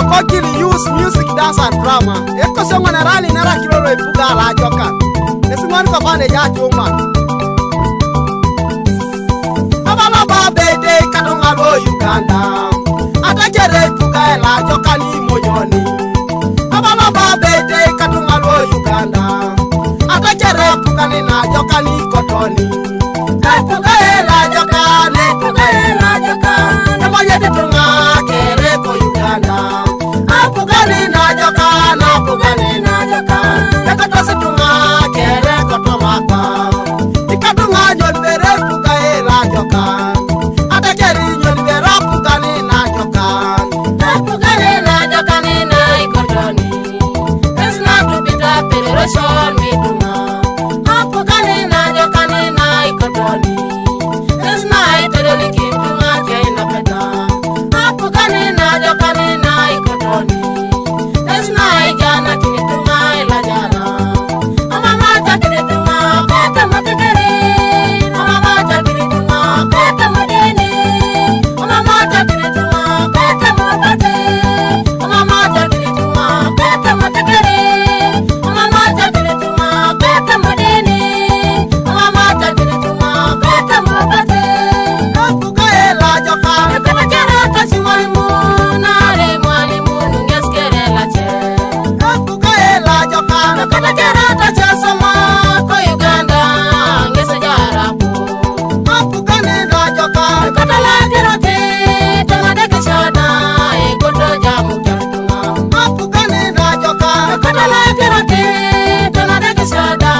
no kokili use music, dance and drama. Eko songo na rani nara kilolo ipuga la joka. Nesingoni kwa pande ya chuma. Abala babede katonga lo Uganda. Atakere ipuga la joka ni moyoni. Abala babede katonga lo Uganda. Atakere ipuga ni na joka ni kotoni. Ipuga la joka, ipuga la joka. Namoye ditunga kere ko Uganda. Apugani na joka, apugani na joka. Yakatose tunga kere kotomaka. Ikatunga nyolbere puga la joka. Atakeri nyolbere pugani na joka. Apugani na joka ni na ikotoni. It's not to be the federation we do now. Apugani na joka ni na ikotoni. It's not to the kitunga kena peta. Apugani na joka ni na ikotoni. It's not jana kitunga ila jana. Mama kitunga peta matekere. Mama kitunga peta madeni. Mama kitunga peta mabate. Mama kitunga peta matekere. Mama kitunga peta madeni. Mama kitunga peta mabate. Apuga la joka. Kama jana kasi mwalimu na le mwalimu ngeskere la che. Apuga la joka. Kama jana kasi soma ko Uganda ngese jarabu. Apuga la joka. Kama la kirote tamade kishada e godo jamu jantuma. Apuga la joka. Kama la kirote tamade kishada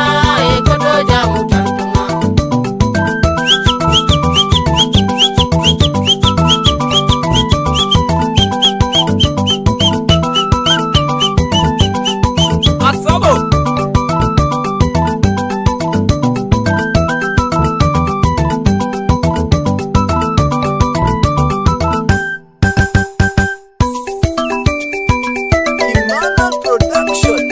e godo jamu jantuma. Asabo. Imana Production.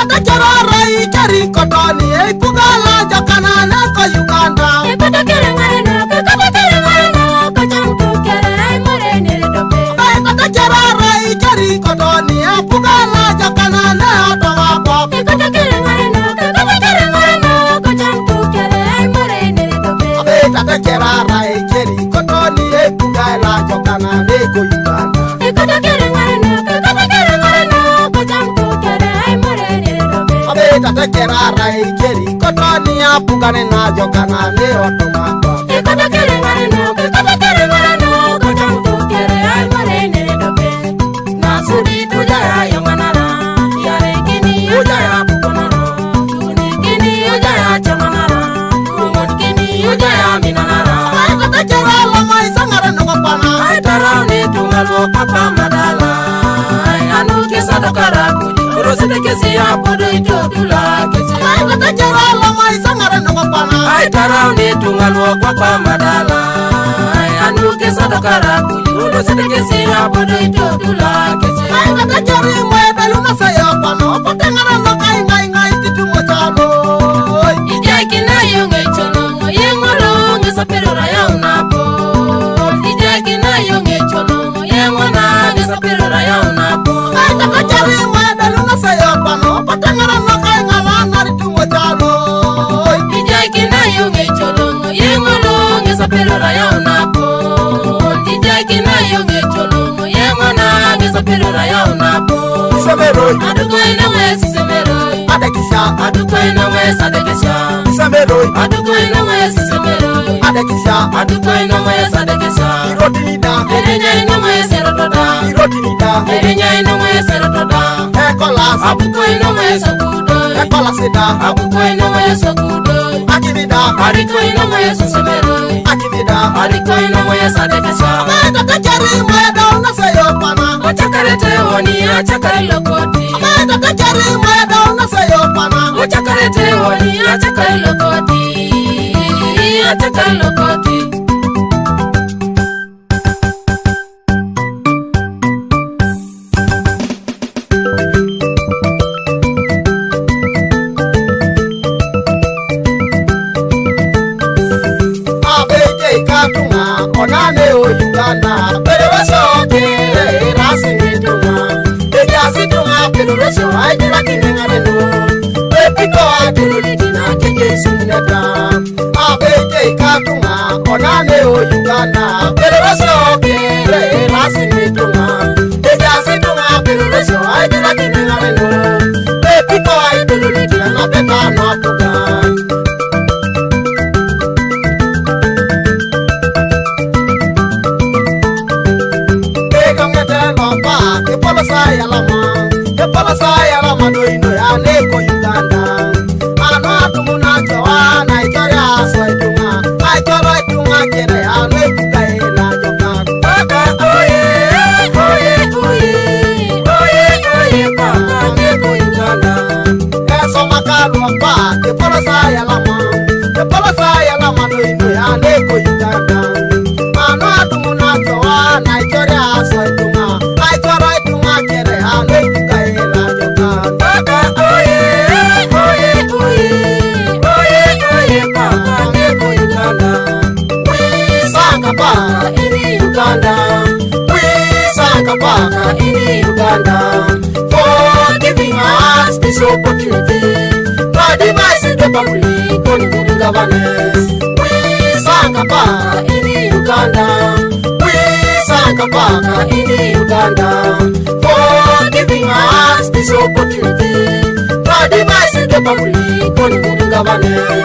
Kata kerara ikeri kotoni ipuga la joka na ko Uganda. Kata kere mareno, kata kere mareno, kacamtu kere ay marene dobe. Kata kerara ikeri kotoni ipuga la joka na otowa ko. Kata kere mareno, kacamtu kere ay marene dobe. Kata kerara ikeri kotoni ipuga la joka na ko Uganda. Kata kere mareno, kacamtu kere ay marene dobe. Kata kerara ikeri kotoni ipuga na joka na otowa ko. Kata kere mareno, kacamtu kere ay marene dobe. Nasuri tujaya yamanara, yare kini ujaya bukonara. Tuni kini ujaya chamanara, umon kini ujaya minanara. Kata kerara mai sangara no pana. Ay tarane tungalwo papa madala. Ay anu kesa dokara kuji, urosite kesi apodo itodula kesi. Kata kerara mai sangara no pana. Ay tarane tungalwo papa madala. Ay anu kesa dokara kuji, urosite kesi apodo itodula kesi. Kata keri mwe belu na sayo pano. Potengara no kai ngai ngai titumo chalo. Ijai kina yonge cholongo, yengolo ngesa perora ya unapo. Ijai kina yonge cholongo, yengona ngesa perora ya unapo. Kata keri mwe belu na sayo pano. Potengara no kai ngala nari tumo chalo. Ijai kina yonge cholongo, yengolo ngesa perora ya unapo. Ijai kina yonge cholongo, yengona ngesa perora ya unapo. Semeroi, Aduko ina wesi semeroi, adekisha, aduko ina wesi adekesha. semeroi, Aduko ina wesi semeroi, adekisha, aduko ina wesi adekesha. irodinida, Erenya ina wesi rotoda, irodinida, erenya ina wesi rotoda. ekolas, Abuko ina wesi kudo, ekolasida, abuko ina wesi kudo. akimida, Ariko ina wesi semeroi, akimida. ariko ina wesi adekesha. Kata keri mwe belu na sayo pana. Ochakarete woni achakare lokoti. Kata keri mwe belu na sayo pana. Ochakarete woni achakare lokoti. Achakare lokoti. so I do like in the Epico, I do it in a case in the town. I'll be Katuma, Onane, Uganda, Peroso, last in the Tuma. They just sit on a Peroso, I do like in the Epico, I do it in a paper, not to gun. Saya lama do ino ya neko Uganda. Ano atumuna jawa Nigeria so ituma. Ituma kene ya neko kai na joka. Papa oye papa neko Uganda. Eso makalu pa ke pala saya lama do ino ya neko Uganda. Ano atumuna jawa Nigeria so ituma. Ituma kene ya neko Uganda for giving us this opportunity. God bless the public on good governance. We Sakapa in Uganda. We Sakapa in Uganda for giving us this opportunity. God bless the public on good governance.